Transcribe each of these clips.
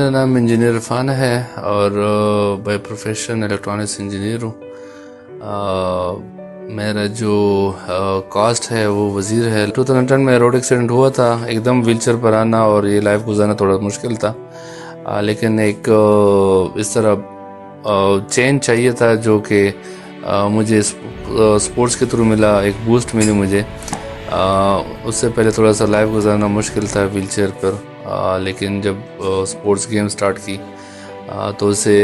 मेरा नाम इंजीनियर इरफान है और बाय प्रोफेशन इलेक्ट्रॉनिक्स इंजीनियर हूँ। मेरा जो कास्ट है वो वज़ीर है। 2010 में रोड एक्सीडेंट हुआ था, एकदम व्हीलचेयर पर आना और ये लाइफ गुजारना थोड़ा मुश्किल था। लेकिन एक इस तरह चेंज चाहिए था जो कि मुझे स्पोर्ट्स के थ्रू मिला, एक बूस्ट मिली मुझे। उससे पहले थोड़ा सा लाइफ गुजारना मुश्किल था व्हीलचेयर पर, लेकिन जब स्पोर्ट्स गेम स्टार्ट की तो उससे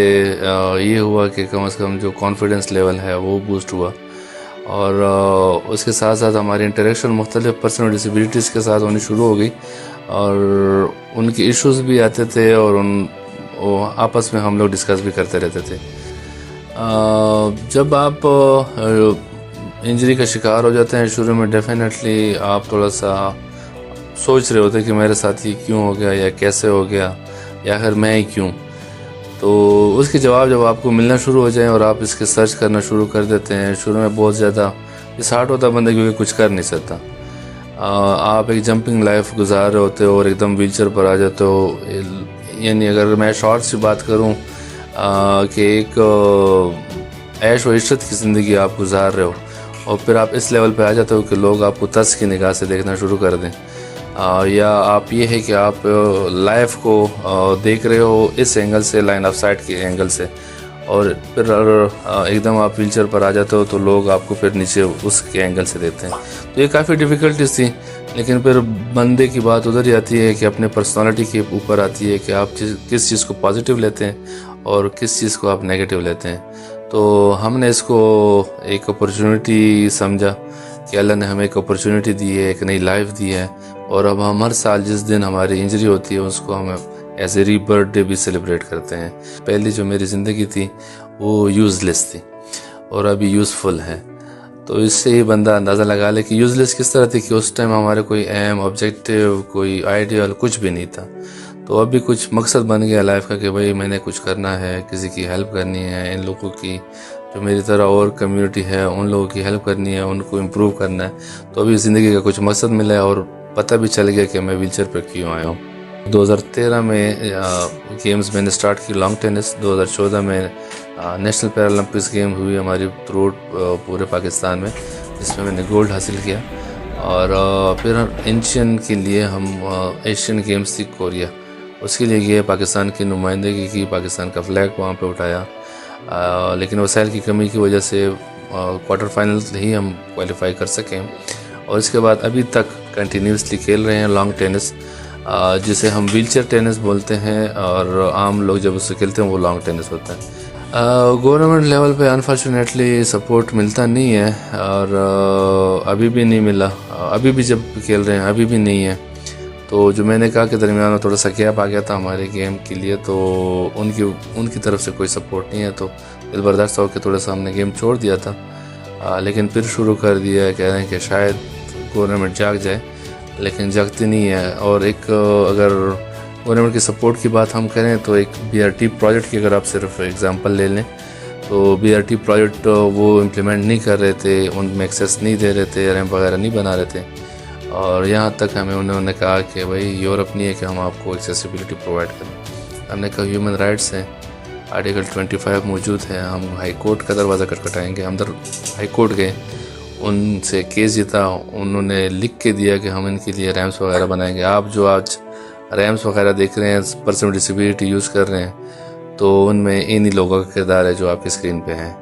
ये हुआ कि कम से कम जो कॉन्फिडेंस लेवल है वो बूस्ट हुआ। और उसके साथ साथ हमारी इंटरेक्शन मुख्तलिफ पर्सन और डिसेबिलिटीज़ के साथ होनी शुरू हो गई और उनके इश्यूज़ भी आते थे और आपस में हम लोग डिस्कस भी करते रहते थे। जब आप इंजरी का शिकार हो जाते हैं शुरू में, डेफिनेटली आप थोड़ा सा सोच रहे होते कि मेरे साथ ये क्यों हो गया या कैसे हो गया या आखिर मैं ही क्यों। तो उसके जवाब जब आपको मिलना शुरू हो जाए और आप इसके सर्च करना शुरू कर देते हैं, शुरू में बहुत ज़्यादा डिसहार्ट होता बंदा क्योंकि कुछ कर नहीं सकता। आप एक जंपिंग लाइफ गुजार रहे होते हो और एकदम व्हीलचेयर पर आ जाते हो। यानी अगर मैं शॉर्ट से बात करूं कि एक ऐश व इशरत की ज़िंदगी आप गुजार रहे हो और फिर आप इस लेवल पे आ जाते हो कि लोग आपको तर्स की निगाह से देखना शुरू कर दें, या आप ये है कि आप लाइफ को देख रहे हो इस एंगल से, लाइन ऑफ साइट के एंगल से, और फिर एकदम आप व्हीलचेयर पर आ जाते हो तो लोग आपको फिर नीचे उसके एंगल से देते हैं। तो ये काफ़ी डिफ़िकल्टीज थी, लेकिन फिर बंदे की बात उधर ही आती है कि अपने पर्सनालिटी के ऊपर आती है कि आप किस चीज़ को पॉजिटिव लेते हैं और किस चीज़ को आप नेगेटिव लेते हैं। तो हमने इसको एक अपॉर्चुनिटी समझा कि अल्लाह ने हमें एक अपॉर्चुनिटी दी है, एक नई लाइफ दी है, और अब हम हर साल जिस दिन हमारी इंजरी होती है उसको हम एज ए रीबर्थ डे भी सेलिब्रेट करते हैं। पहली जो मेरी ज़िंदगी थी वो यूज़लेस थी और अभी यूज़फुल है। तो इससे ही बंदा अंदाज़ा लगा ले कि यूज़लेस किस तरह थी कि उस टाइम हमारे कोई एम, ऑब्जेक्टिव, कोई आइडियल कुछ भी नहीं था। तो अभी कुछ मकसद बन गया लाइफ का कि भाई मैंने कुछ करना है, किसी की हेल्प करनी है, इन लोगों की जो मेरी तरह और कम्युनिटी है उन लोगों की हेल्प करनी है, उनको इम्प्रूव करना है। तो अभी ज़िंदगी का कुछ मकसद मिला है और पता भी चल गया कि मैं व्हीलचेयर पर क्यों आया हूँ। 2013 में गेम्स मैंने स्टार्ट की, लॉन्ग टेनिस। 2014 में नेशनल पैरालंपिक्स गेम हुई हमारी थ्रू पूरे पाकिस्तान में, जिसमें मैंने गोल्ड हासिल किया। और फिर एशियन के लिए हम एशियन गेम्स थी कोरिया, उसके लिए गए, पाकिस्तान की नुमाइंदगी की, पाकिस्तान का फ्लैग वहाँ पे उठाया। लेकिन वसाइल की कमी की वजह से क्वार्टर फाइनल ही हम क्वालिफाई कर सकें। और इसके बाद अभी तक कंटिन्यूसली खेल रहे हैं लॉन्ग टेनिस, जिसे हम व्हीलचेयर टेनिस बोलते हैं, और आम लोग जब उससे खेलते हैं वो लॉन्ग टेनिस होता है। गवर्नमेंट लेवल पे अनफॉर्चुनेटली सपोर्ट मिलता नहीं है और अभी भी नहीं मिला, अभी भी जब खेल रहे हैं अभी भी नहीं है। तो जो मैंने कहा कि दरमियान में थोड़ा सा गैप आ गया था हमारे गेम के लिए, तो उनकी तरफ से कोई सपोर्ट नहीं है, तो दिल बर्दाश्त होकर थोड़ा सा हमने गेम छोड़ दिया था। लेकिन फिर शुरू कर दिया, कह रहे हैं कि शायद गवर्नमेंट जाग जाए, लेकिन जागती नहीं है। और एक अगर गवर्नमेंट की सपोर्ट की बात हम करें तो एक BRT प्रोजेक्ट की अगर आप सिर्फ एग्जांपल ले लें तो BRT प्रोजेक्ट वो इम्प्लीमेंट नहीं कर रहे थे, उनमें एक्सेस नहीं दे रहे थे, रैंप वगैरह नहीं बना रहे थे। और यहाँ तक हमें उन्होंने कहा कि भाई यूरोप नहीं है कि हम आपको एक्सेसिबिलिटी प्रोवाइड करें। हमने कहा ह्यूमन राइट्स हैं, आर्टिकल 25 मौजूद है, हम हाई कोर्ट का दरवाज़ा खटखटाएंगे। हम हाई कोर्ट गए, उनसे केस जीता, उन्होंने लिख के दिया कि हम इनके लिए रैम्स वगैरह बनाएंगे। आप जो आज रैम्स वगैरह देख रहे हैं, पर्सन विद डिसेबिलिटी यूज़ कर रहे हैं, तो उनमें इन्हीं लोगों का किरदार है जो आपकी स्क्रीन पे हैं।